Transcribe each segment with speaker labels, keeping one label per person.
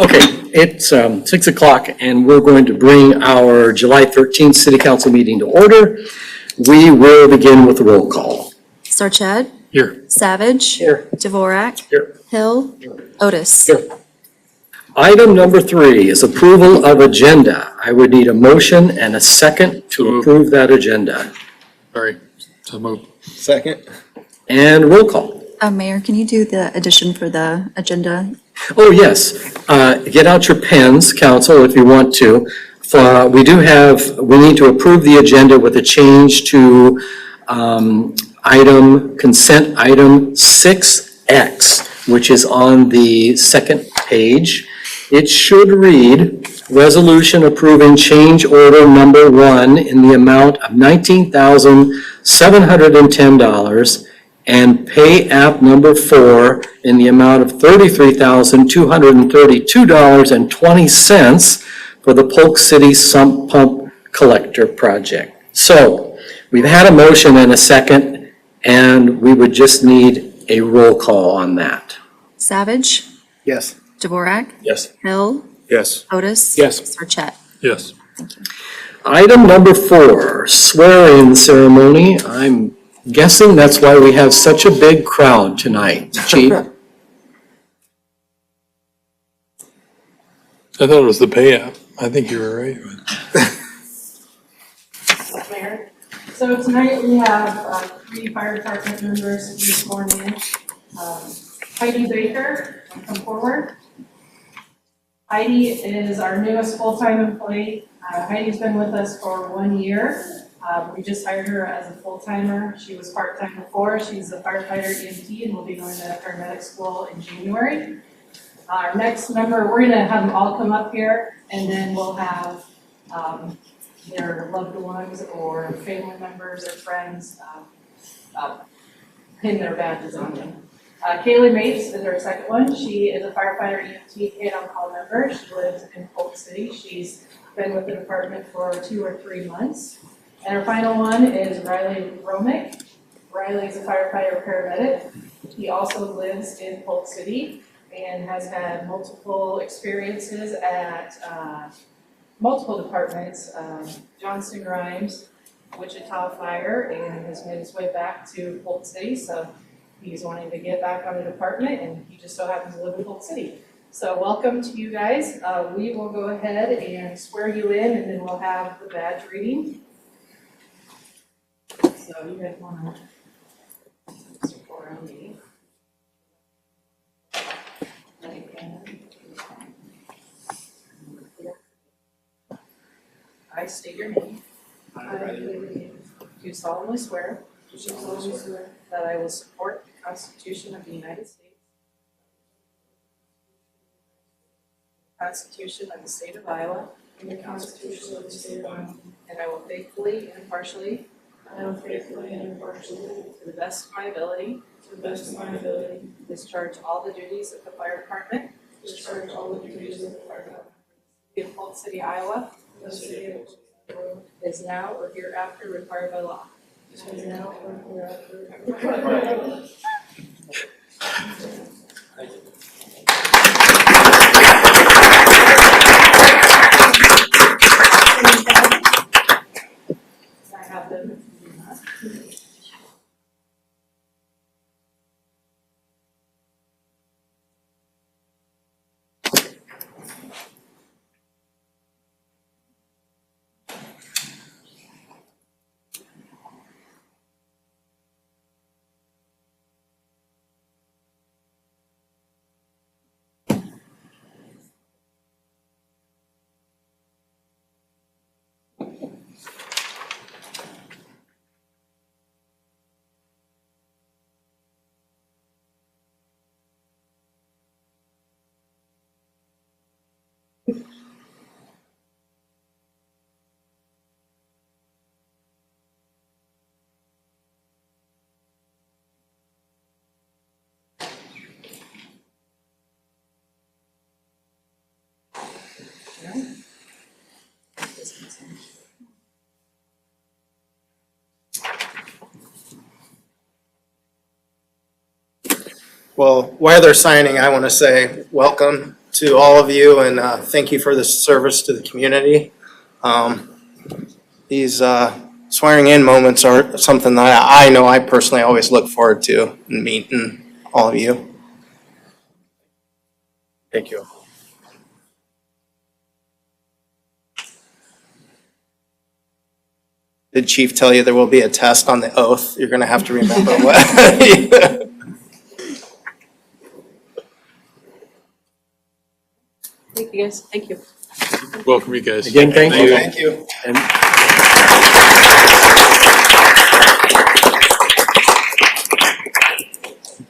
Speaker 1: Okay, it's 6 o'clock and we're going to bring our July 13th City Council meeting to order. We will begin with the roll call.
Speaker 2: Sarchet?
Speaker 1: Here.
Speaker 2: Savage?
Speaker 1: Here.
Speaker 2: Dvorak?
Speaker 1: Here.
Speaker 2: Hill? Otis?
Speaker 1: Here. Item number 3 is approval of agenda. I would need a motion and a second to approve that agenda.
Speaker 3: Sorry, so moved.
Speaker 4: Second.
Speaker 1: And roll call.
Speaker 2: Mayor, can you do the addition for the agenda?
Speaker 1: Oh, yes. Get out your pens, council, if you want to. We need to approve the agenda with a change to consent item 6X, which is on the second page. It should read, resolution approving change order number 1 in the amount of $19,710 and pay app number 4 in the amount of $33,232.20 for the Polk City Sump Pump Collector Project. So we've had a motion and a second, and we would just need a roll call on that.
Speaker 2: Savage?
Speaker 4: Yes.
Speaker 2: Dvorak?
Speaker 1: Yes.
Speaker 2: Hill?
Speaker 4: Yes.
Speaker 2: Otis?
Speaker 4: Yes.
Speaker 2: Sarchet?
Speaker 3: Yes.
Speaker 2: Thank you.
Speaker 1: Item number 4, swearing ceremony. I'm guessing that's why we have such a big crowd tonight. Chief?
Speaker 3: I thought it was the pay app. I think you were right.
Speaker 5: Mayor. So tonight we have 3 fire department members to be sworn in. Heidi Baker, come forward. Heidi is our newest full-time employee. Heidi's been with us for 1 year. We just hired her as a full-timer. She was part-time before. She's a firefighter EMT and will be going to paramedic school in January. Our next member, we're gonna have them all come up here, and then we'll have their loved ones or family members or friends pin their badges on them. Kaylee Mates is our second one. She is a firefighter EMT paid on call member. She lives in Polk City. She's been with the department for 2 or 3 months. And our final one is Riley Romick. Riley is a firefighter paramedic. He also lives in Polk City and has had multiple experiences at multiple departments, Johnston Grimes, Wichita Fire, and has made his way back to Polk City. So he's wanting to get back on the department, and he just so happens to live in Polk City. So welcome to you guys. We will go ahead and swear you in, and then we'll have the badge reading. So you guys want to support around me. I state your name. Do solemnly swear. That I will support the Constitution of the United States. The Constitution of the State of Iowa. And the Constitution of the State of Iowa. And I will faithfully and impartially. To the best of my ability. Discharge all the duties of the fire department. In Polk City, Iowa. Is now or hereafter required by law. I have them.
Speaker 4: Well, while they're signing, I want to say welcome to all of you, and thank you for the service to the community. These swearing in moments are something that I know I personally always look forward to in meeting all of you. Thank you. Did Chief tell you there will be a test on the oath? You're going to have to remember what.
Speaker 6: Thank you, guys. Thank you.
Speaker 3: Welcome, you guys.
Speaker 1: Again, thank you.
Speaker 4: Thank you.
Speaker 1: And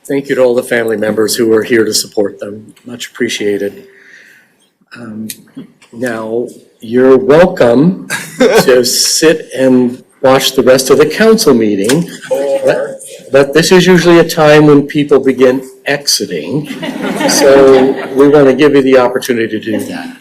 Speaker 1: thank you to all the family members who are here to support them. Much appreciated. Now, you're welcome to sit and watch the rest of the council meeting. But this is usually a time when people begin exiting. So we want to give you the opportunity to do that.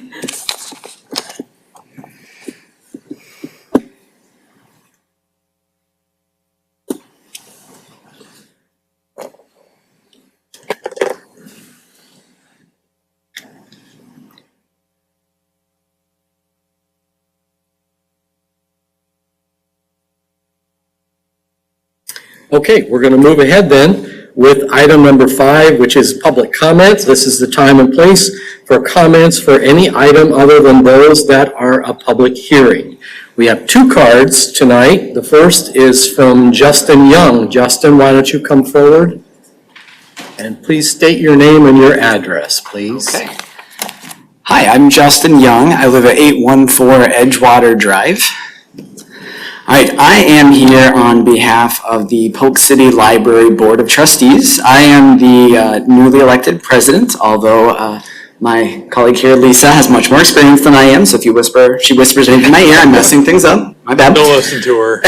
Speaker 1: Okay, we're going to move ahead then with item number 5, which is public comments. This is the time and place for comments for any item other than those that are a public hearing. We have 2 cards tonight. The first is from Justin Young. Justin, why don't you come forward? And please state your name and your address, please.
Speaker 7: Okay. Hi, I'm Justin Young. I live at 814 Edgewater Drive. All right, I am here on behalf of the Polk City Library Board of Trustees. I am the newly elected president, although my colleague here, Lisa, has much more experience than I am, so if she whispers anything in my ear, I'm messing things up. My bad.
Speaker 3: Don't listen to her.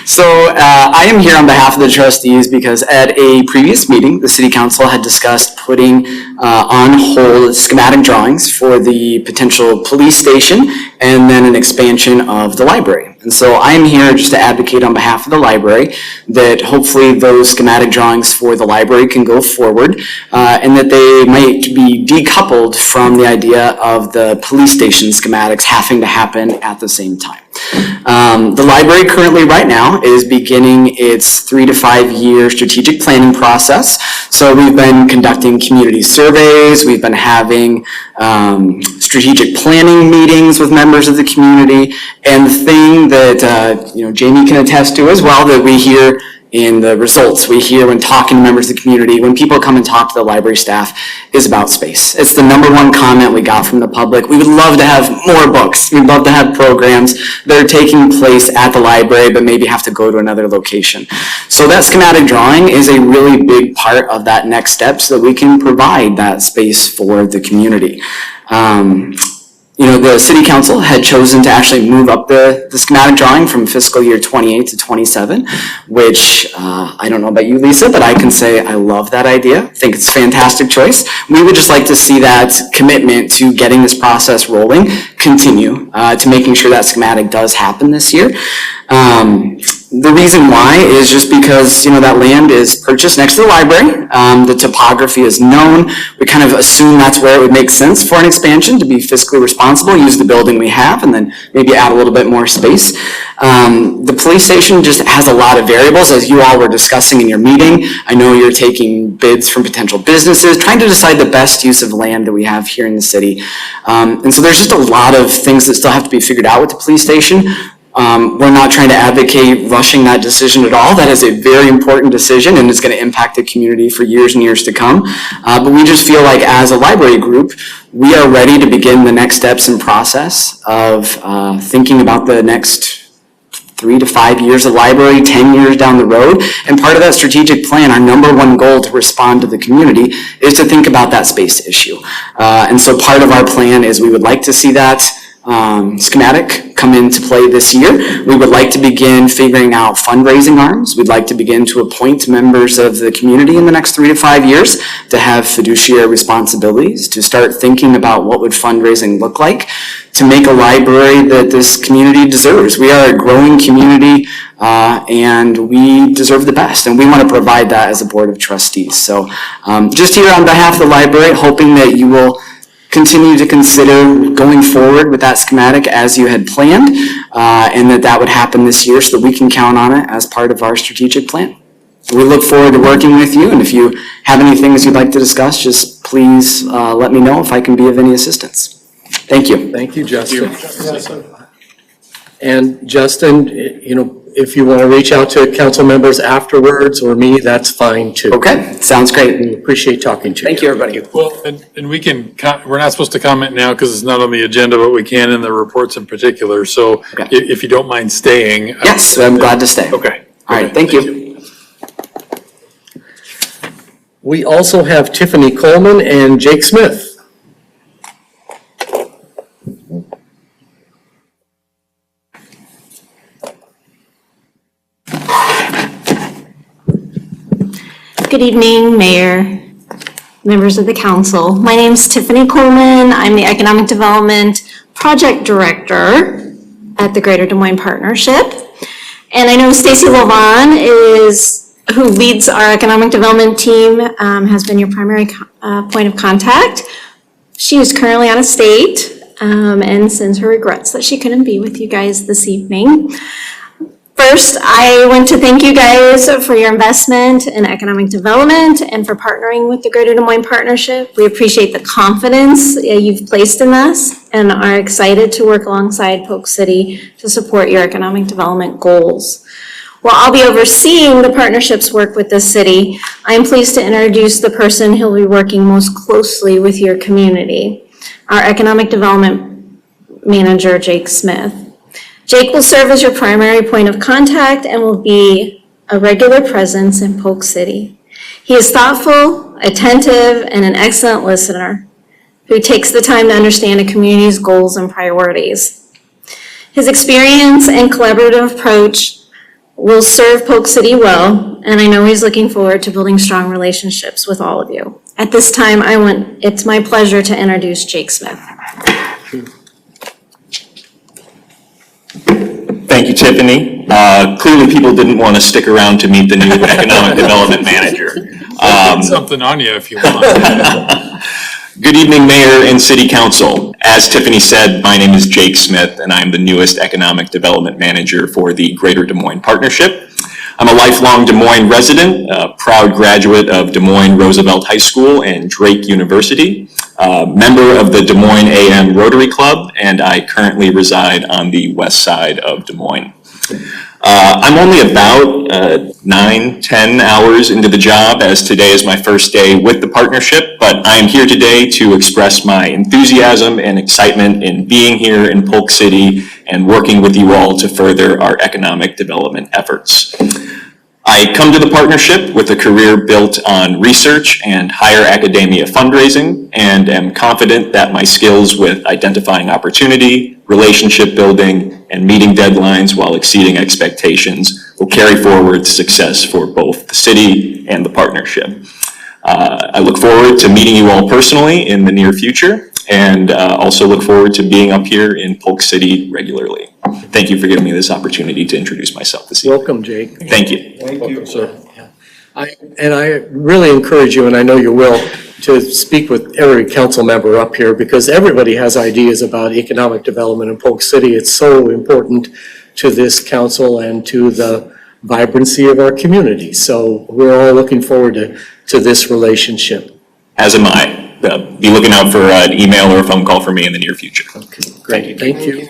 Speaker 7: So I am here on behalf of the trustees because at a previous meeting, the city council had discussed putting on hold schematic drawings for the potential police station and then an expansion of the library. And so I am here just to advocate on behalf of the library that hopefully those schematic drawings for the library can go forward and that they might be decoupled from the idea of the police station schematics having to happen at the same time. The library currently right now is beginning its 3 to 5 year strategic planning process. So we've been conducting community surveys, we've been having strategic planning meetings with members of the community, and the thing that Jamie can attest to as well that we hear in the results we hear when talking to members of the community, when people come and talk to the library staff, is about space. It's the #1 comment we got from the public. We would love to have more books. We'd love to have programs that are taking place at the library but maybe have to go to another location. So that schematic drawing is a really big part of that next step so that we can provide that space for the community. The city council had chosen to actually move up the schematic drawing from fiscal year 28 to 27, which I don't know about you, Lisa, but I can say I love that idea. I think it's a fantastic choice. We would just like to see that commitment to getting this process rolling continue to making sure that schematic does happen this year. The reason why is just because, that land is purchased next to the library. The topography is known. We kind of assume that's where it would make sense for an expansion to be fiscally responsible, use the building we have, and then maybe add a little bit more space. The police station just has a lot of variables, as you all were discussing in your meeting. I know you're taking bids from potential businesses, trying to decide the best use of land that we have here in the city. And so there's just a lot of things that still have to be figured out with the police station. We're not trying to advocate rushing that decision at all. That is a very important decision and it's going to impact the community for years and years to come. But we just feel like as a library group, we are ready to begin the next steps and process of thinking about the next 3 to 5 years of library, 10 years down the road. And part of that strategic plan, our #1 goal to respond to the community is to think about that space issue. And so part of our plan is we would like to see that schematic come into play this year. We would like to begin figuring out fundraising arms. We'd like to begin to appoint members of the community in the next 3 to 5 years to have fiduciary responsibilities, to start thinking about what would fundraising look like, to make a library that this community deserves. We are a growing community and we deserve the best, and we want to provide that as a board of trustees. So just here on behalf of the library, hoping that you will continue to consider going forward with that schematic as you had planned, and that would happen this year so that we can count on it as part of our strategic plan. We look forward to working with you, and if you have any things you'd like to discuss, just please let me know if I can be of any assistance. Thank you.
Speaker 1: Thank you, Justin. And Justin, if you want to reach out to council members afterwards or me, that's fine too.
Speaker 7: Okay, sounds great.
Speaker 1: We appreciate talking to you.
Speaker 7: Thank you, everybody.
Speaker 3: Well, and we can, we're not supposed to comment now because it's not on the agenda, but we can in the reports in particular. So
Speaker 7: Okay.
Speaker 3: if you don't mind staying.
Speaker 7: Yes, I'm glad to stay.
Speaker 3: Okay.
Speaker 7: All right, thank you.
Speaker 1: We also have Tiffany Coleman and Jake Smith.
Speaker 8: Good evening, Mayor, members of the council. My name is Tiffany Coleman. I'm the Economic Development Project Director at the Greater Des Moines Partnership. And I know Stacy Lavon who leads our economic development team, has been your primary point of contact. She is currently out of state and sends her regrets that she couldn't be with you guys this evening. First, I want to thank you guys for your investment in economic development and for partnering with the Greater Des Moines Partnership. We appreciate the confidence you've placed in us and are excited to work alongside Polk City to support your economic development goals. While I'll be overseeing the partnership's work with the city, I'm pleased to introduce the person who'll be working most closely with your community, our Economic Development Manager, Jake Smith. Jake will serve as your primary point of contact and will be a regular presence in Polk City. He is thoughtful, attentive, and an excellent listener who takes the time to understand a community's goals and priorities. His experience and collaborative approach will serve Polk City well, and I know he's looking forward to building strong relationships with all of you. At this time, it's my pleasure to introduce Jake Smith.
Speaker 9: Thank you, Tiffany. Clearly, people didn't want to stick around to meet the new economic development manager.
Speaker 3: Something on you if you want.
Speaker 9: Good evening, Mayor and City Council. As Tiffany said, my name is Jake Smith, and I'm the newest economic development manager for the Greater Des Moines Partnership. I'm a lifelong Des Moines resident, a proud graduate of Des Moines Roosevelt High School and Drake University, member of the Des Moines AM Rotary Club, and I currently reside on the west side of Des Moines. I'm only about 9-10 hours into the job, as today is my first day with the partnership, but I am here today to express my enthusiasm and excitement in being here in Polk City and working with you all to further our economic development efforts. I come to the partnership with a career built on research and higher academia fundraising, and am confident that my skills with identifying opportunity, relationship building, and meeting deadlines while exceeding expectations will carry forward success for both the city and the partnership. I look forward to meeting you all personally in the near future, and also look forward to being up here in Polk City regularly. Thank you for giving me this opportunity to introduce myself this evening.
Speaker 1: Welcome, Jake.
Speaker 9: Thank you.
Speaker 1: Thank you, sir. And I really encourage you, and I know you will, to speak with every council member up here, because everybody has ideas about economic development in Polk City. It's so important to this council and to the vibrancy of our community. So we're all looking forward to this relationship.
Speaker 9: As am I. Be looking out for an email or a phone call from me in the near future.
Speaker 1: Okay, great. Thank you.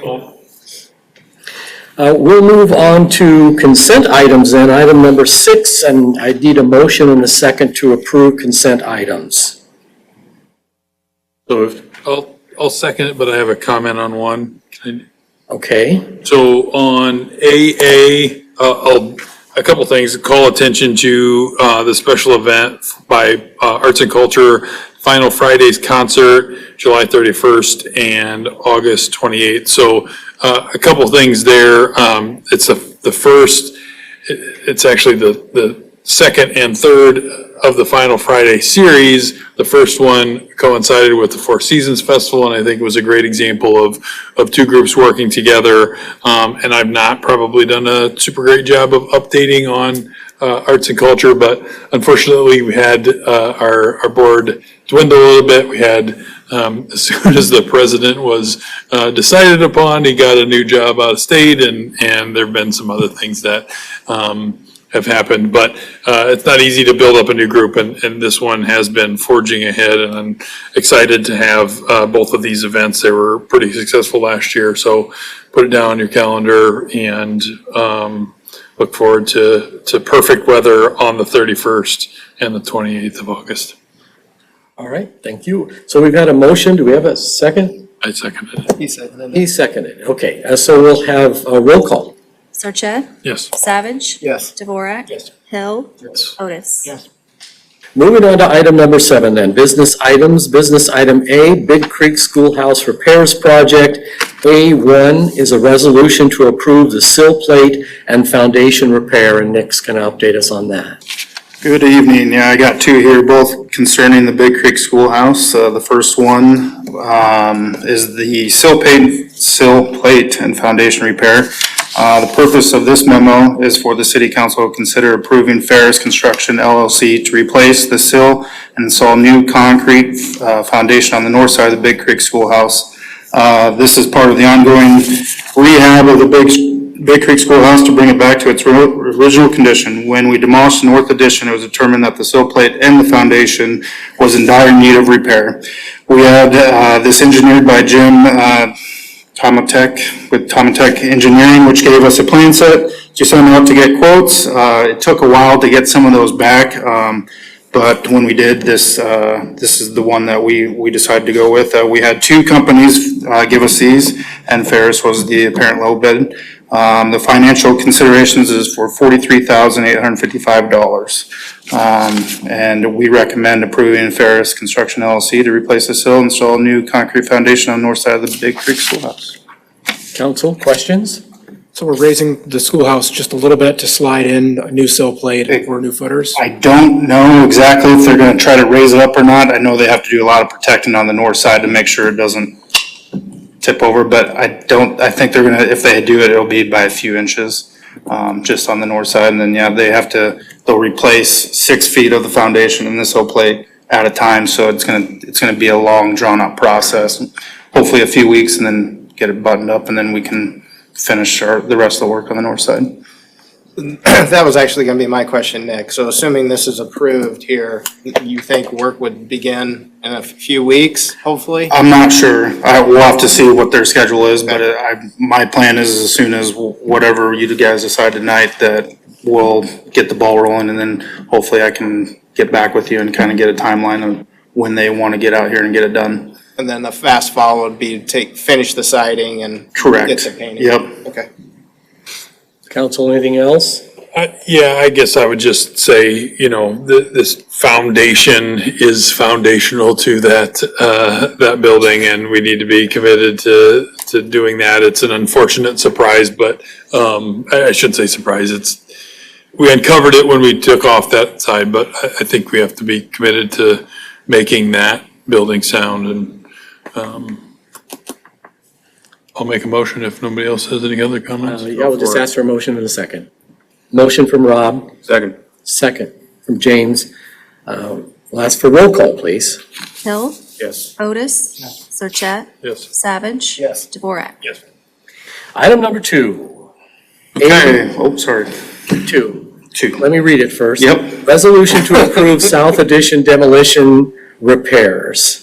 Speaker 1: We'll move on to consent items then. Item number 6, and I need a motion and a second to approve consent items.
Speaker 3: So I'll second it, but I have a comment on one.
Speaker 1: Okay,
Speaker 3: So on AA, a couple things, call attention to the special event by Arts and Culture Final Friday's concert, July 31st and August 28th. So a couple things there. It's the first, it's actually the second and third of the Final Friday series. The first one coincided with the Four Seasons Festival, and I think it was a great example of two groups working together. And I've not probably done a super great job of updating on arts and culture, but unfortunately we had our board dwindle a little bit. We had, as soon as the president was decided upon, he got a new job out of state, and there've been some other things that have happened, but it's not easy to build up a new group, and this one has been forging ahead, and I'm excited to have both of these events. They were pretty successful last year, so put it down on your calendar, and look forward to perfect weather on the 31st and the 28th of August.
Speaker 1: All right, thank you. So we've got a motion. Do we have a second?
Speaker 3: I seconded it.
Speaker 4: He seconded it.
Speaker 1: He seconded. Okay, so we'll have a roll call.
Speaker 2: Sarchet,
Speaker 3: Yes.
Speaker 2: Savage,
Speaker 4: Yes.
Speaker 2: Dvorak,
Speaker 4: Yes.
Speaker 2: Hill,
Speaker 3: Yes.
Speaker 2: Otis.
Speaker 4: Yes.
Speaker 1: Moving on to item number 7 then, business items. Business item A, Big Creek Schoolhouse Repairs Project. A1 is a resolution to approve the sill plate and foundation repair, and Nick's going to update us on that.
Speaker 10: Good evening. Yeah, I got two here, both concerning the Big Creek Schoolhouse. The first one is the sill plate and foundation repair. The purpose of this memo is for the City Council to consider approving Ferris Construction LLC to replace the sill and install new concrete foundation on the north side of the Big Creek Schoolhouse. This is part of the ongoing rehab of the Big Creek Schoolhouse to bring it back to its original condition. When we demolished the north addition, it was determined that the sill plate and the foundation was in dire need of repair. We had this engineered by Jim Tomatech with Tomatech Engineering, which gave us a plan set to send out to get quotes. It took a while to get some of those back, but when we did this, this is the one that we decided to go with. We had two companies give us these, and Ferris was the apparent low bid. The financial considerations is for $43,855. And we recommend approving Ferris Construction LLC to replace the sill and install a new concrete foundation on the north side of the Big Creek Schoolhouse.
Speaker 1: Council, questions?
Speaker 11: So we're raising the schoolhouse just a little bit to slide in a new sill plate or new footers?
Speaker 10: I don't know exactly if they're gonna try to raise it up or not. I know they have to do a lot of protecting on the north side to make sure it doesn't tip over, but I think they're gonna, if they do it, it'll be by a few inches, just on the north side. And then, yeah, they'll replace 6 feet of the foundation and this sill plate at a time. So it's gonna be a long, drawn out process. Hopefully a few weeks, and then get it buttoned up, and then we can finish the rest of the work on the north side.
Speaker 4: That was actually gonna be my question, Nick. So assuming this is approved here, you think work would begin in a few weeks, hopefully?
Speaker 10: I'm not sure. We'll have to see what their schedule is, but my plan is as soon as whatever you guys decide tonight, that we'll get the ball rolling, and then hopefully I can get back with you and kind of get a timeline of when they want to get out here and get it done.
Speaker 4: And then the fast follow would be to finish the siding and
Speaker 10: Correct.
Speaker 4: get the painting?
Speaker 10: Yep.
Speaker 4: Okay.
Speaker 1: Council, anything else?
Speaker 3: Yeah, I guess I would just say, this foundation is foundational to that building, and we need to be committed to doing that. It's an unfortunate surprise, but I shouldn't say surprise. We uncovered it when we took off that side, but I think we have to be committed to making that building sound, and I'll make a motion if nobody else has any other comments.
Speaker 1: Yeah, we'll just ask for a motion in a second. Motion from Rob.
Speaker 10: Second.
Speaker 1: Second from James. We'll ask for roll call, please.
Speaker 2: Hill,
Speaker 10: Yes.
Speaker 2: Otis, Sarchet,
Speaker 3: Yes.
Speaker 2: Savage.
Speaker 4: Yes.
Speaker 2: Dvorak.
Speaker 3: Yes.
Speaker 1: Item number 2.
Speaker 10: Okay, sorry.
Speaker 1: 2.
Speaker 10: 2.
Speaker 1: Let me read it first.
Speaker 10: Yep.
Speaker 1: Resolution to approve South Addition demolition repairs.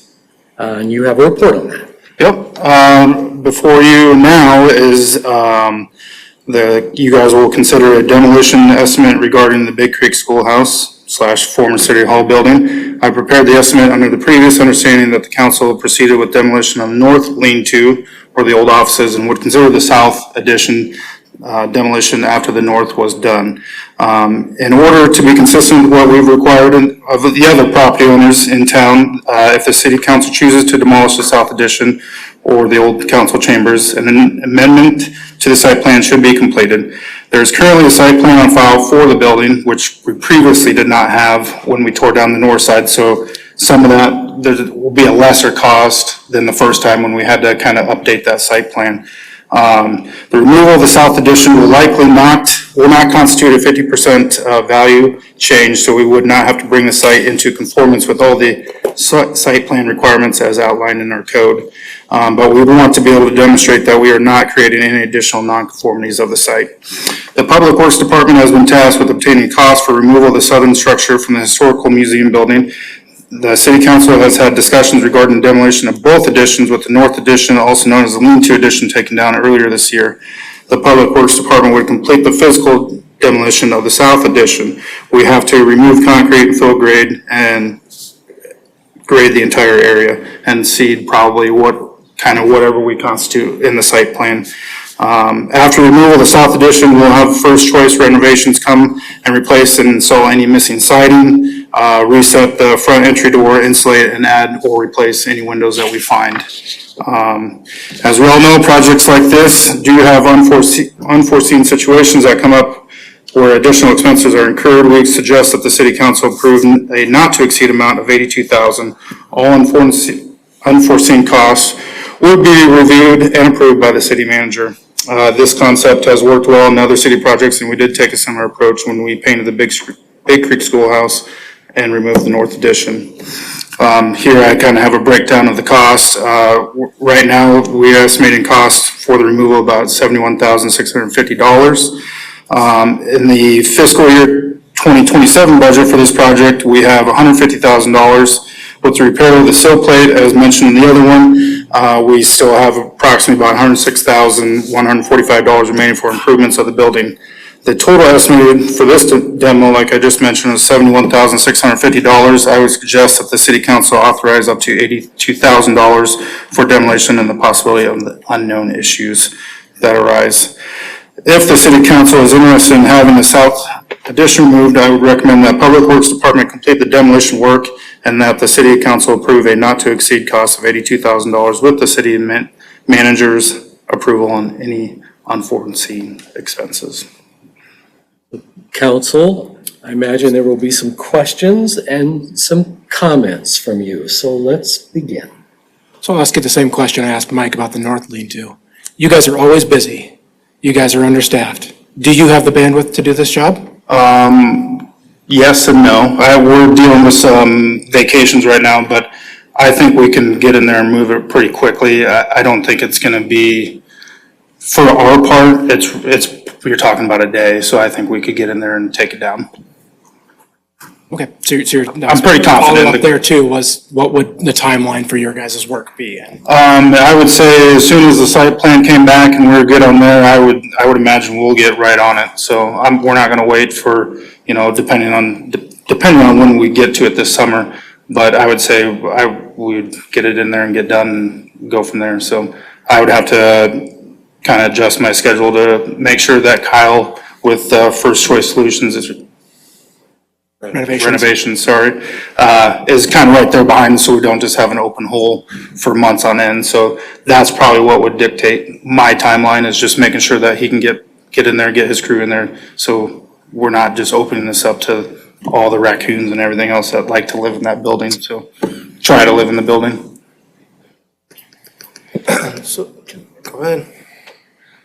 Speaker 1: And you have a report on that.
Speaker 10: Yep, before you now is, you guys will consider a demolition estimate regarding the Big Creek Schoolhouse / former City Hall building. I prepared the estimate under the previous understanding that the council proceeded with demolition of north lean-to, or the old offices, and would consider the south addition demolition after the north was done. In order to be consistent with what we've required of the other property owners in town, if the city council chooses to demolish the south addition or the old council chambers, an amendment to the site plan should be completed. There is currently a site plan on file for the building, which we previously did not have when we tore down the north side, so some of that, there will be a lesser cost than the first time when we had to kind of update that site plan. The removal of the south addition will not constitute a 50% value change, so we would not have to bring the site into conformance with all the site plan requirements as outlined in our code. But we want to be able to demonstrate that we are not creating any additional nonconformities of the site. The Public Works Department has been tasked with obtaining costs for removal of the southern structure from the historical museum building. The city council has had discussions regarding demolition of both additions, with the north addition, also known as the lean-to addition, taken down earlier this year. The Public Works Department would complete the physical demolition of the south addition. We have to remove concrete and fill grade and grade the entire area and seed probably whatever we constitute in the site plan. After removal of the south addition, we'll have first choice renovations come and replace and install any missing siding, reset the front entry door, insulate, and add or replace any windows that we find. As we all know, projects like this do have unforeseen situations that come up where additional expenses are incurred. We suggest that the city council approve a not to exceed amount of $82,000. All unforeseen costs will be reviewed and approved by the city manager. This concept has worked well in other city projects, and we did take a similar approach when we painted the Big Creek Schoolhouse and removed the north addition. Here I kind of have a breakdown of the cost. Right now, we're estimating cost for the removal about $71,650. In the fiscal year 2027 budget for this project, we have $150,000. With the repair of the sill plate, as mentioned in the other one, we still have approximately about $106,145 remaining for improvements of the building. The total estimated for this demo, like I just mentioned, is $71,650. I would suggest that the city council authorize up to $82,000 for demolition and the possibility of the unknown issues that arise. If the city council is interested in having the south addition removed, I would recommend that Public Works Department complete the demolition work and that the city council approve a not to exceed cost of $82,000 with the city manager's approval on any unforeseen expenses.
Speaker 1: Council, I imagine there will be some questions and some comments from you, so let's begin.
Speaker 11: So I'll ask you the same question I asked Mike about the north lean-to. You guys are always busy. You guys are understaffed. Do you have the bandwidth to do this job?
Speaker 10: Yes and no. We're dealing with some vacations right now, but I think we can get in there and move it pretty quickly. I don't think it's gonna be, for our part, you're talking about a day, so I think we could get in there and take it down.
Speaker 11: Okay, so you're.
Speaker 10: I'm pretty confident.
Speaker 11: Follow up there too was, what would the timeline for your guys' work be?
Speaker 10: I would say as soon as the site plan came back and we were good on there, I would imagine we'll get right on it. So we're not gonna wait for, depending on when we get to it this summer. But I would say we would get it in there and get done and go from there. So I would have to kind of adjust my schedule to make sure that Kyle with First Choice Solutions is renovations, is kind of right there behind, so we don't just have an open hole for months on end. So that's probably what would dictate my timeline, is just making sure that he can get in there, get his crew in there. So we're not just opening this up to all the raccoons and everything else that like to live in that building. So try to live in the building.
Speaker 4: So, go ahead.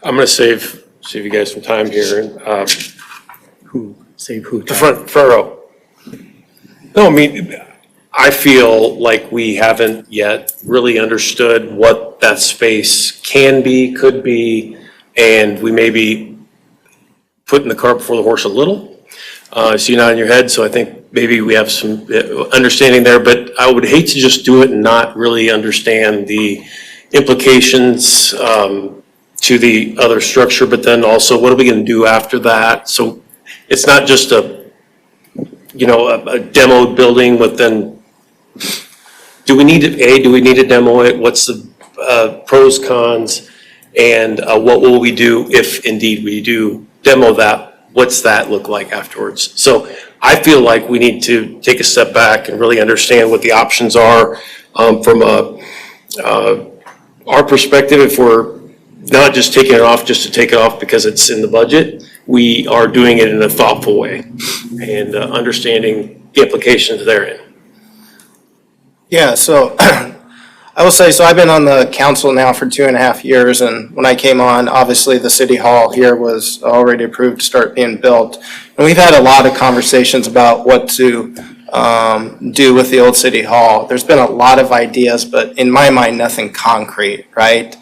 Speaker 12: I'm gonna save you guys some time here.
Speaker 1: Save who?
Speaker 12: The front row. No, I mean, I feel like we haven't yet really understood what that space can be, could be, and we may be putting the cart before the horse a little. So you're not in your head, so I think maybe we have some understanding there, but I would hate to just do it and not really understand the implications to the other structure, but then also what are we gonna do after that? So it's not just a demoed building with then, do we need to demo it? What's the pros, cons? And what will we do if indeed we do demo that what's that look like afterwards? So I feel like we need to take a step back and really understand what the options are from our perspective. If we're not just taking it off just to take it off because it's in the budget, we are doing it in a thoughtful way and understanding the implications therein.
Speaker 4: Yeah, so I will say, so I've been on the council now for 2.5 years, and when I came on, obviously the city hall here was already approved to start being built. And we've had a lot of conversations about what to do with the old city hall. There's been a lot of ideas, but in my mind, nothing concrete, right?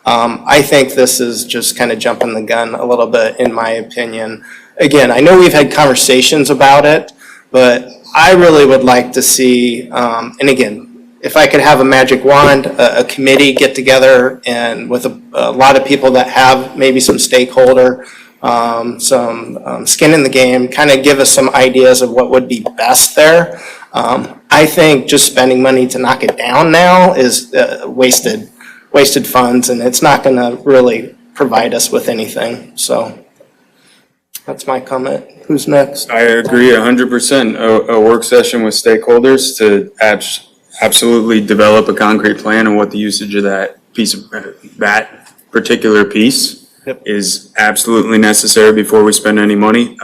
Speaker 4: I think this is just kind of jumping the gun a little bit, in my opinion. Again, I know we've had conversations about it, but I really would like to see, and again, if I could have a magic wand, a committee get together and with a lot of people that have maybe some stakeholder, some skin in the game, kind of give us some ideas of what would be best there. I think just spending money to knock it down now is wasted funds, and it's not going to really provide us with anything. So that's my comment. Who's next?
Speaker 13: I agree 100%. A work session with stakeholders to absolutely develop a concrete plan on what the usage of that that particular piece is absolutely necessary before we spend any money.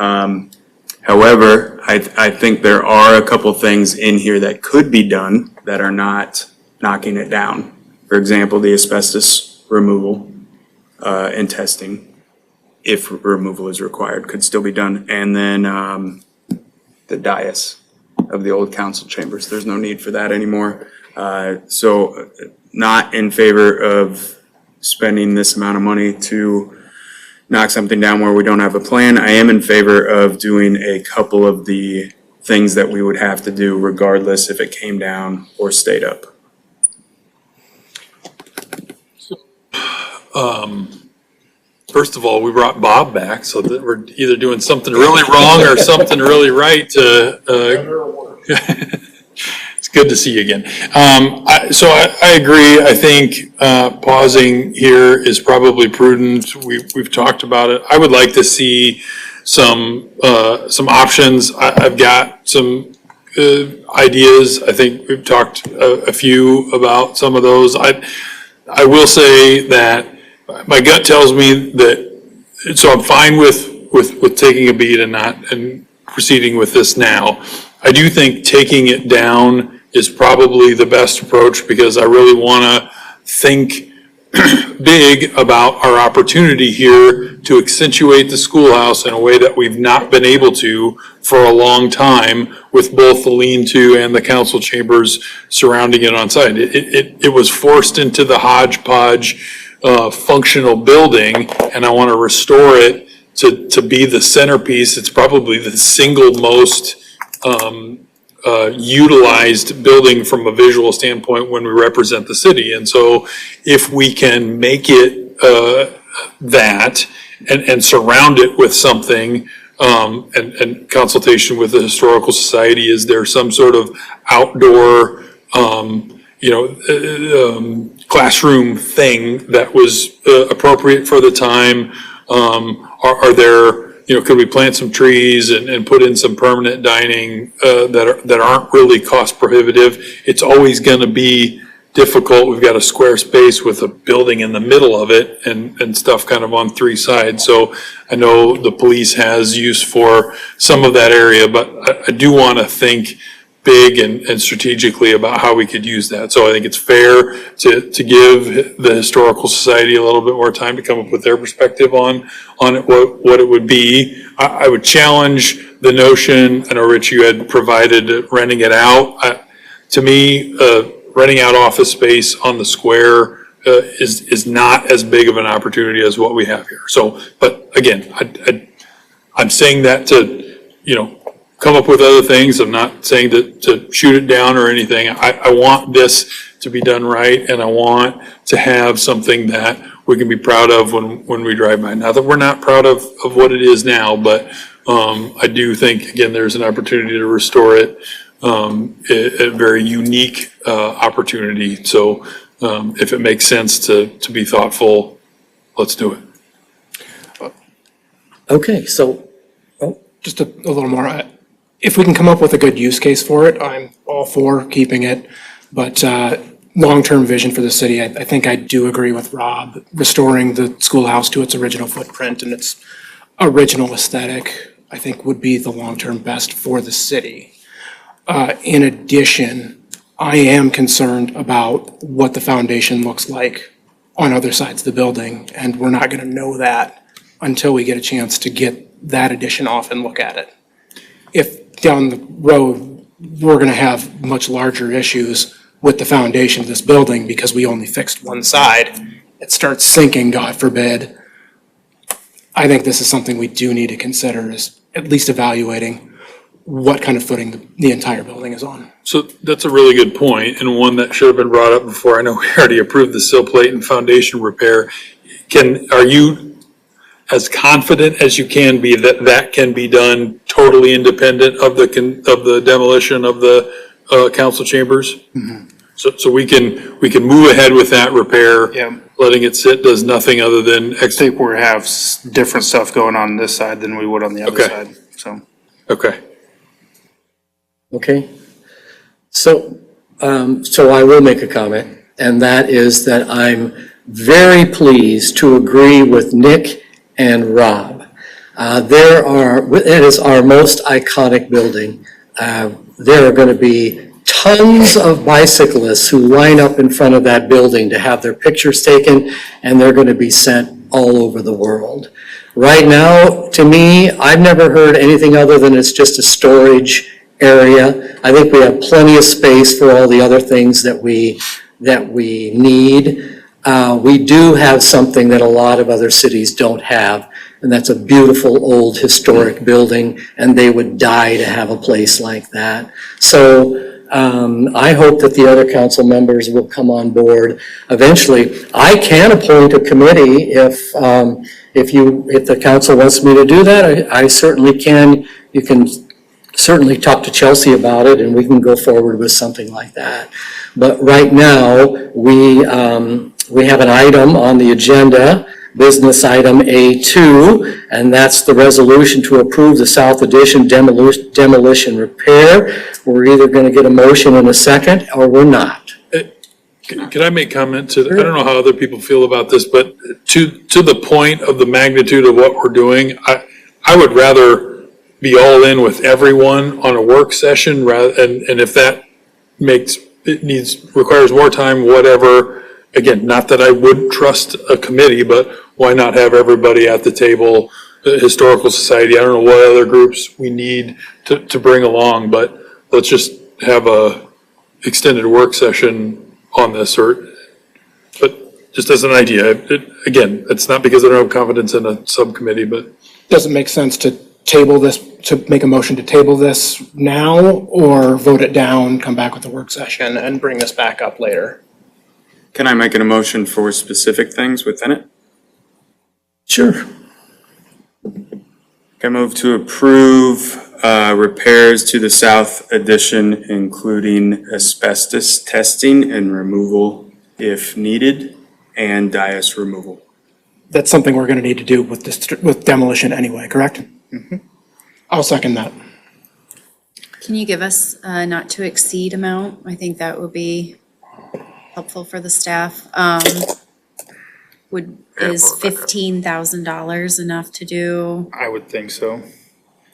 Speaker 13: However, I think there are a couple things in here that could be done that are not knocking it down. For example, the asbestos removal and testing, if removal is required, could still be done. And then the dais of the old council chambers, there's no need for that anymore. So not in favor of spending this amount of money to knock something down where we don't have a plan. I am in favor of doing a couple of the things that we would have to do regardless if it came down or stayed up.
Speaker 3: First of all, we brought Bob back, so that we're either doing something really wrong or something really right to, it's good to see you again. I agree. I think, pausing here is probably prudent. We've talked about it. I would like to see some options. I've got some, ideas. I think we've talked a few about some of those. I will say that my gut tells me that, so I'm fine with taking a beat and proceeding with this now. I do think taking it down is probably the best approach because I really want to think big about our opportunity here to accentuate the schoolhouse in a way that we've not been able to for a long time with both the lean-to and the council chambers surrounding it on site. It was forced into the hodgepodge functional building, and I want to restore it to be the centerpiece. It's probably the single most utilized building from a visual standpoint when we represent the city. And so if we can make it that and surround it with something, and consultation with the Historical Society, is there some sort of outdoor classroom thing that was appropriate for the time? Are there, could we plant some trees and put in some permanent dining that aren't really cost prohibitive? It's always going to be difficult. We've got a square space with a building in the middle of it and stuff kind of on three sides. So I know the police has use for some of that area, but I do want to think big and strategically about how we could use that. So I think it's fair to give the Historical Society a little bit more time to come up with their perspective on it, what it would be. I would challenge the notion, I know Rich, you had provided renting it out. To me, renting out office space on the square is not as big of an opportunity as what we have here. So, but again, I'm saying that to, come up with other things. I'm not saying to shoot it down or anything. I want this to be done right, and I want to have something that we can be proud of when we drive by. Not that we're not proud of what it is now, but I do think, again, there's an opportunity to restore it, a very unique opportunity. So if it makes sense to be thoughtful, let's do it.
Speaker 1: Okay, so
Speaker 11: Just a little more. If we can come up with a good use case for it, I'm all for keeping it. But long-term vision for the city, I think I do agree with Rob. Restoring the schoolhouse to its original footprint and its original aesthetic, I think would be the long-term best for the city. In addition, I am concerned about what the foundation looks like on other sides of the building, and we're not gonna know that until we get a chance to get that addition off and look at it. If down the road, we're gonna have much larger issues with the foundation of this building because we only fixed one side, it starts sinking, God forbid. I think this is something we do need to consider, is at least evaluating what kind of footing the entire building is on.
Speaker 3: So that's a really good point, and one that should have been brought up before. I know we already approved the sill plate and foundation repair. Are you as confident as you can be that that can be done totally independent of the demolition of the council chambers?
Speaker 10: Mm-hmm.
Speaker 3: So we can move ahead with that repair?
Speaker 10: Yeah.
Speaker 3: Letting it sit does nothing other than.
Speaker 10: I think we have different stuff going on this side than we would on the other
Speaker 3: Okay.
Speaker 10: side, so.
Speaker 3: Okay.
Speaker 1: Okay. So I will make a comment, and that is that I'm very pleased to agree with Nick and Rob. It is our most iconic building. There are going to be tons of bicyclists who line up in front of that building to have their pictures taken, and they're going to be sent all over the world. Right now, to me, I've never heard anything other than it's just a storage area. I think we have plenty of space for all the other things that we need. We do have something that a lot of other cities don't have, and that's a beautiful old historic building, and they would die to have a place like that. So I hope that the other council members will come on board eventually. I can appoint a committee if the council wants me to do that. I certainly can. You can certainly talk to Chelsea about it, and we can go forward with something like that. But right now, we have an item on the agenda, business item A2, and that's the resolution to approve the South Addition demolition repair. We're either going to get a motion in a second, or we're not.
Speaker 3: Can I make comment to, I don't know how other people feel about this, but to the point of the magnitude of what we're doing, I would rather be all in with everyone on a work session and if that requires more time, whatever. Again, not that I wouldn't trust a committee, but why not have everybody at the table? The Historical Society, I don't know what other groups we need to bring along, but let's just have a extended work session on this, but just as an idea. Again, it's not because I don't have confidence in a subcommittee, but.
Speaker 11: Does it make sense to table this, to make a motion to table this now, or vote it down, come back with a work session, and bring this back up later?
Speaker 13: Can I make an emotion for specific things within it?
Speaker 1: Sure.
Speaker 13: I move to approve repairs to the south addition, including asbestos testing and removal if needed, and dais removal.
Speaker 11: That's something we're gonna need to do with demolition anyway, correct?
Speaker 10: Mm-hmm.
Speaker 11: I'll second that.
Speaker 2: Can you give us a not to exceed amount? I think that would be helpful for the staff. Is $15,000 enough to do?
Speaker 10: I would think so.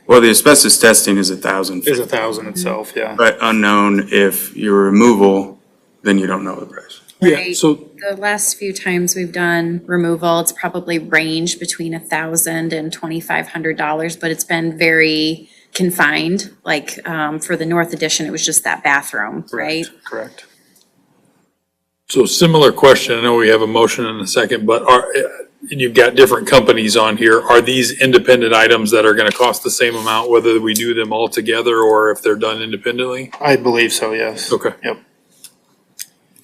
Speaker 13: Well, the asbestos testing is 1,000.
Speaker 10: Is 1,000 itself, yeah.
Speaker 13: But unknown if your removal, then you don't know the price.
Speaker 3: Yeah,
Speaker 2: Right.
Speaker 3: so
Speaker 2: The last few times we've done removal, it's probably ranged between $1,000 and $2,500, but it's been very confined. Like, for the North Addition, it was just that bathroom, right?
Speaker 10: Correct.
Speaker 3: So similar question, I know we have a motion in a second, but you've got different companies on here. Are these independent items that are gonna cost the same amount, whether we do them all together or if they're done independently?
Speaker 10: I believe so, yes.
Speaker 3: Okay.
Speaker 10: Yep.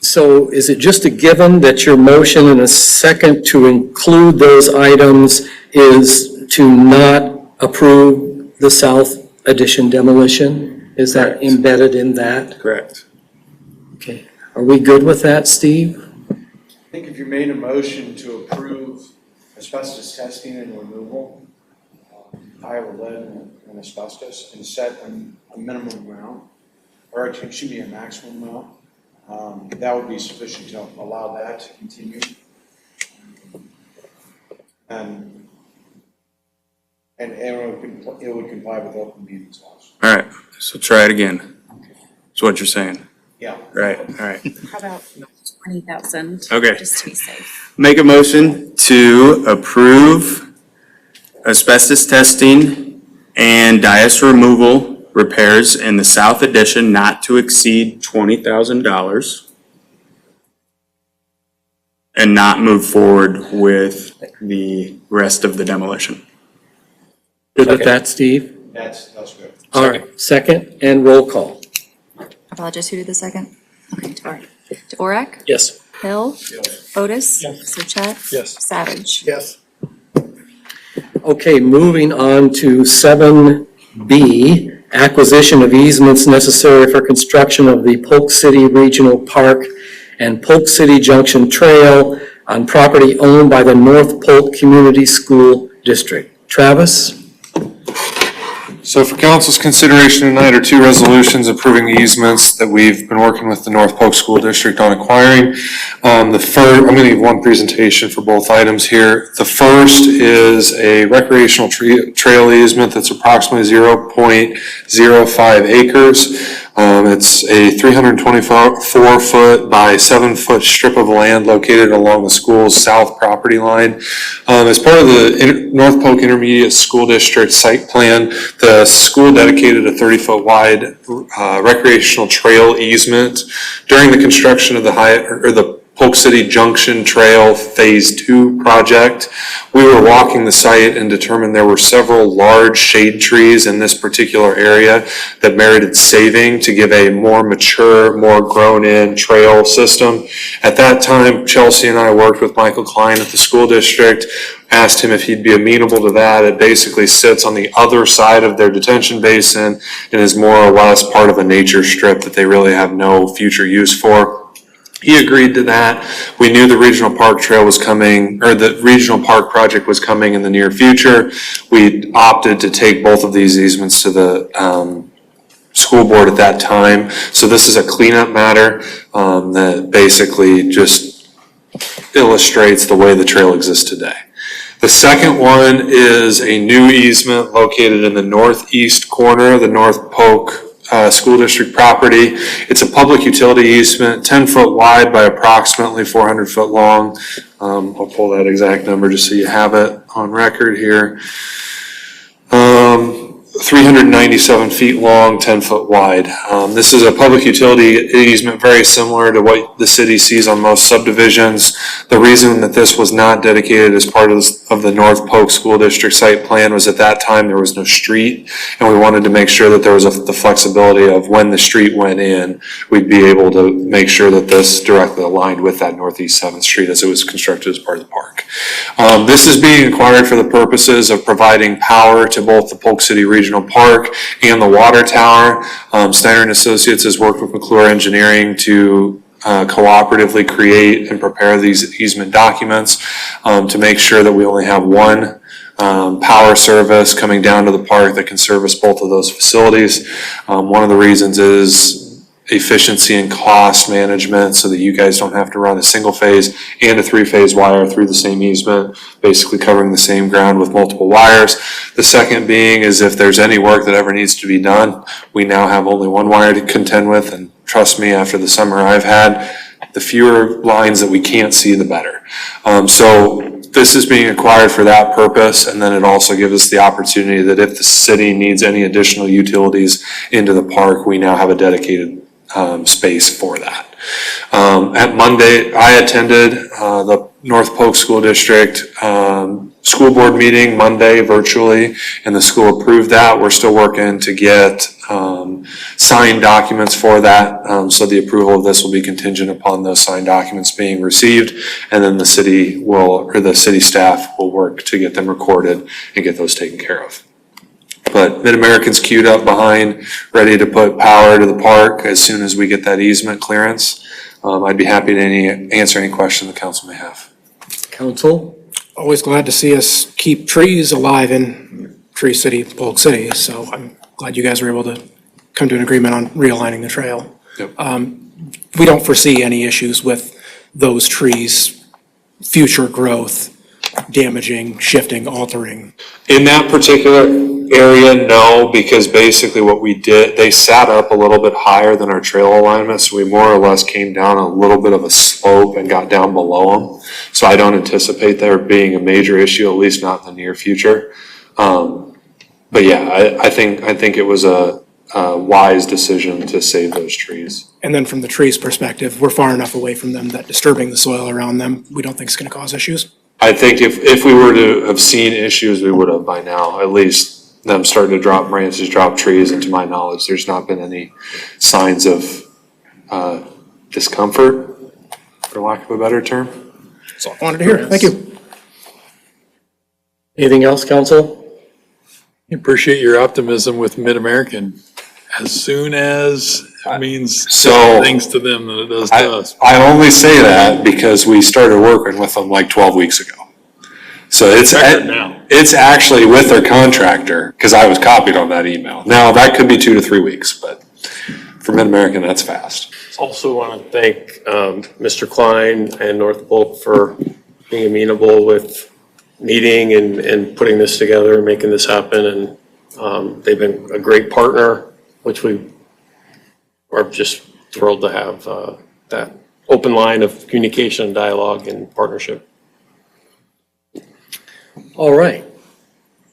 Speaker 1: So is it just a given that your motion in a second to include those items is to not approve the South Addition demolition? Is that
Speaker 13: Correct.
Speaker 1: embedded in that?
Speaker 13: Correct.
Speaker 1: Okay. Are we good with that, Steve?
Speaker 14: I think if you made a motion to approve asbestos testing and removal, Iowa lead and asbestos and set a minimum amount, or excuse me, a maximum amount. That would be sufficient to allow that to continue. And it would comply with open meetings laws.
Speaker 13: All right, so try it again. That's what you're saying.
Speaker 14: Yeah.
Speaker 13: Right, all right.
Speaker 2: How about 20,000?
Speaker 13: Okay.
Speaker 2: Just to be safe.
Speaker 13: Make a motion to approve asbestos testing and dais removal repairs in the south addition not to exceed $20,000 and not move forward with the rest of the demolition.
Speaker 1: Good with that, Steve?
Speaker 14: That's good.
Speaker 1: All right, second and roll call.
Speaker 15: Apologize, who did the second? Okay, Dvorak,
Speaker 1: Yes.
Speaker 15: Hill,
Speaker 14: Yes.
Speaker 15: Otis,
Speaker 14: Yes.
Speaker 15: Sarchet,
Speaker 3: Yes.
Speaker 15: Savage.
Speaker 14: Yes.
Speaker 1: Okay, moving on to 7B, acquisition of easements necessary for construction of the Polk City Regional Park and Polk City Junction Trail on property owned by the North Polk Community School District. Travis?
Speaker 3: So for council's consideration tonight are two resolutions approving the easements that we've been working with the North Polk School District on acquiring. I'm going to give one presentation for both items here. The first is a recreational trail easement that's approximately 0.05 acres. It's a 324-foot by 7-foot strip of land located along the school's south property line. As part of the North Polk Intermediate School District site plan, the school dedicated a 30-foot wide recreational trail easement. During the construction of the Polk City Junction Trail Phase 2 project, we were walking the site and determined there were several large shade trees in this particular area that merited saving to give a more mature, more grown-in trail system. At that time, Chelsea and I worked with Michael Klein at the school district, asked him if he'd be amenable to that. It basically sits on the other side of their detention basin and is more or less part of a nature strip that they really have no future use for. He agreed to that. We knew the regional park trail was coming, or the regional park project was coming in the near future. We opted to take both of these easements to the school board at that time. So this is a cleanup matter that basically just illustrates the way the trail exists today. The second one is a new easement located in the northeast corner of the North Polk School District property. It's a public utility easement, 10-foot wide by approximately 400-foot long. I'll pull that exact number just so you have it on record here. 397 feet long, 10-foot wide. This is a public utility easement very similar to what the city sees on most subdivisions. The reason that this was not dedicated as part of the North Polk School District site plan was at that time there was no street, and we wanted to make sure that there was the flexibility of when the street went in, we'd be able to make sure that this directly aligned with that Northeast 7th Street as it was constructed as part of the park. This is being acquired for the purposes of providing power to both the Polk City Regional Park and the water tower. Steiner & Associates has worked with McClure Engineering to cooperatively create and prepare these easement documents to make sure that we only have one power service coming down to the park that can service both of those facilities. One of the reasons is efficiency and cost management so that you guys don't have to run a single phase and a 3-phase wire through the same easement, basically covering the same ground with multiple wires. The second being is if there's any work that ever needs to be done, we now have only one wire to contend with, and trust me, after the summer I've had, the fewer lines that we can't see, the better. So this is being acquired for that purpose, and then it also gives us the opportunity that if the city needs any additional utilities into the park, we now have a dedicated space for that. At Monday, I attended the North Polk School District school board meeting Monday virtually, and the school approved that. We're still working to get signed documents for that, so the approval of this will be contingent upon those signed documents being received, and then the city staff will work to get them recorded and get those taken care of. But Mid-American's queued up behind, ready to put power to the park as soon as we get that easement clearance. I'd be happy to answer any question the council may have.
Speaker 1: Council?
Speaker 11: Always glad to see us keep trees alive in Tree City, Polk City, so I'm glad you guys were able to come to an agreement on realigning the trail. We don't foresee any issues with those trees, future growth, damaging, shifting, altering.
Speaker 12: In that particular area, no, because basically what we did, they sat up a little bit higher than our trail alignment, so we more or less came down a little bit of a slope and got down below them. So I don't anticipate there being a major issue, at least not in the near future. But yeah, I think it was a wise decision to save those trees.
Speaker 11: And then from the trees' perspective, we're far enough away from them that disturbing the soil around them, we don't think it's gonna cause issues.
Speaker 12: I think if we were to have seen issues, we would have by now, at least them starting to drop branches, drop trees, and to my knowledge, there's not been any signs of discomfort, for lack of a better term.
Speaker 11: That's all I wanted to hear. Thank you.
Speaker 1: Anything else, council?
Speaker 3: I appreciate your optimism with Mid-American. As soon as it means
Speaker 12: So-
Speaker 3: things to them than it does to us.
Speaker 12: I only say that because we started working with them like 12 weeks ago. So it's actually with their contractor, because I was copied on that email. Now, that could be 2 to 3 weeks, but for Mid-American, that's fast.
Speaker 16: Also want to thank Mr. Klein and North Polk for being amenable with meeting and putting this together, making this happen. And they've been a great partner, which we are just thrilled to have that open line of communication, dialogue, and partnership.
Speaker 1: All right.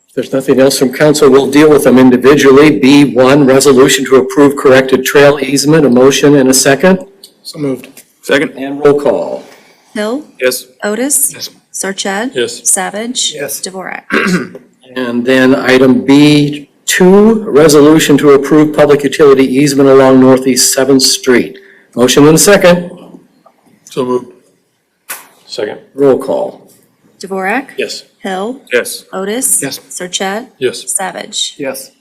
Speaker 1: If there's nothing else from council, we'll deal with them individually. B1, resolution to approve corrected trail easement, a motion and a second.
Speaker 11: So moved.
Speaker 13: Second?
Speaker 1: And roll call.
Speaker 15: Hill.
Speaker 13: Yes.
Speaker 15: Otis. Sarchet.
Speaker 3: Yes.
Speaker 15: Savage.
Speaker 11: Yes.
Speaker 15: Dvorak.
Speaker 1: And then item B2, resolution to approve public utility easement along Northeast 7th Street. Motion and a second.
Speaker 3: So moved.
Speaker 16: Second.
Speaker 1: Roll call.
Speaker 15: Dvorak.
Speaker 16: Yes.
Speaker 15: Hill.
Speaker 13: Yes.
Speaker 15: Otis.
Speaker 11: Yes.
Speaker 15: Sarchet.
Speaker 3: Yes.
Speaker 15: Savage.
Speaker 11: Yes.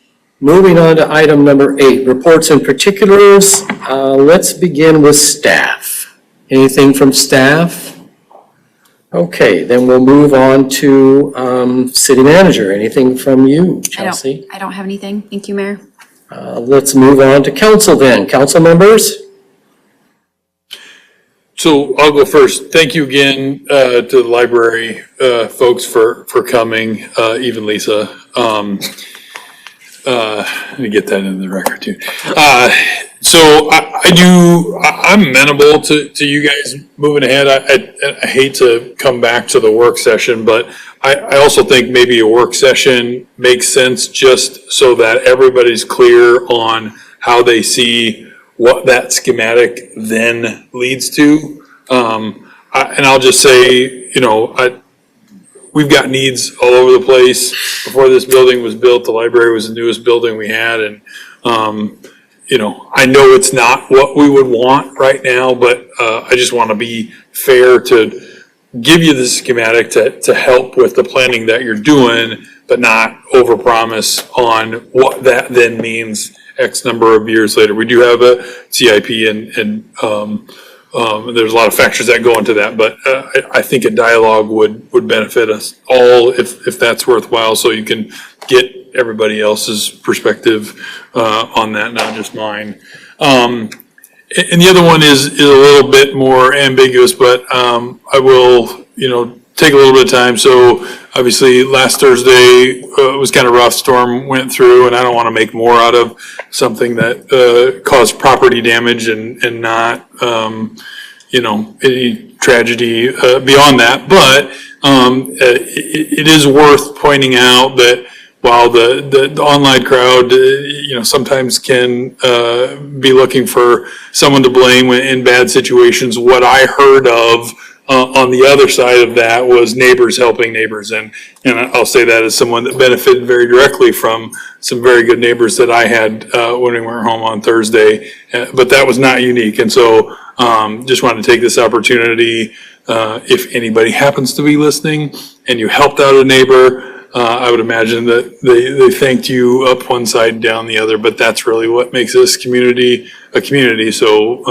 Speaker 1: Moving on to item number 8, reports and particulars. Let's begin with staff. Anything from staff? Okay, then we'll move on to city manager. Anything from you, Chelsea?
Speaker 2: I don't have anything. Thank you, Mayor.
Speaker 1: Let's move on to council then. Council members?
Speaker 3: So I'll go first. Thank you again to the library folks for coming, even Lisa. Let me get that in the record too. So I'm amenable to you guys moving ahead. I hate to come back to the work session, but I also think maybe a work session makes sense just so that everybody's clear on how they see what that schematic then leads to. And I'll just say, we've got needs all over the place. Before this building was built, the library was the newest building we had. And, I know it's not what we would want right now, but I just want to be fair to give you the schematic to help with the planning that you're doing, but not overpromise on what that then means X number of years later. We do have a CIP and there's a lot of factors that go into that, but I think a dialogue would benefit us all if that's worthwhile, so you can get everybody else's perspective on that, not just mine. And the other one is a little bit more ambiguous, but I will, take a little bit of time. So obviously last Thursday was kind of rough. Storm went through, and I don't want to make more out of something that caused property damage and not, any tragedy beyond that. But it is worth pointing out that while the online crowd, sometimes can be looking for someone to blame in bad situations, what I heard of on the other side of that was neighbors helping neighbors. And I'll say that as someone that benefited very directly from some very good neighbors that I had when we went home on Thursday. But that was not unique. And so just wanted to take this opportunity, if anybody happens to be listening and you helped out a neighbor, I would imagine that they thanked you up one side and down the other, but that's really what makes this community a community. So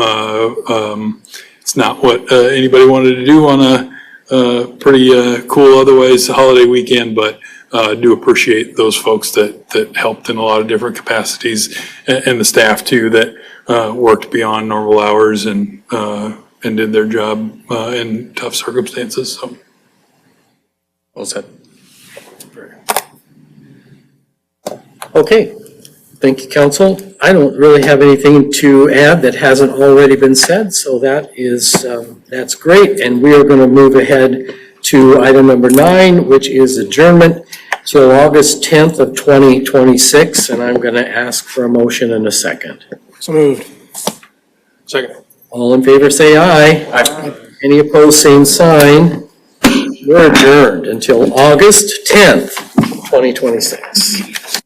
Speaker 3: it's not what anybody wanted to do on a pretty cool otherwise holiday weekend, but do appreciate those folks that helped in a lot of different capacities, and the staff too, that worked beyond normal hours and did their job in tough circumstances, so.
Speaker 12: Well said.
Speaker 1: Okay, thank you, council. I don't really have anything to add that hasn't already been said, so that is, that's great. And we are going to move ahead to item number 9, which is adjournment till August 10th of 2026, and I'm going to ask for a motion in a second.
Speaker 11: So moved.
Speaker 12: Second.
Speaker 1: All in favor, say aye.
Speaker 12: Aye.
Speaker 1: Any opposed, same sign. We're adjourned until August 10th, 2026.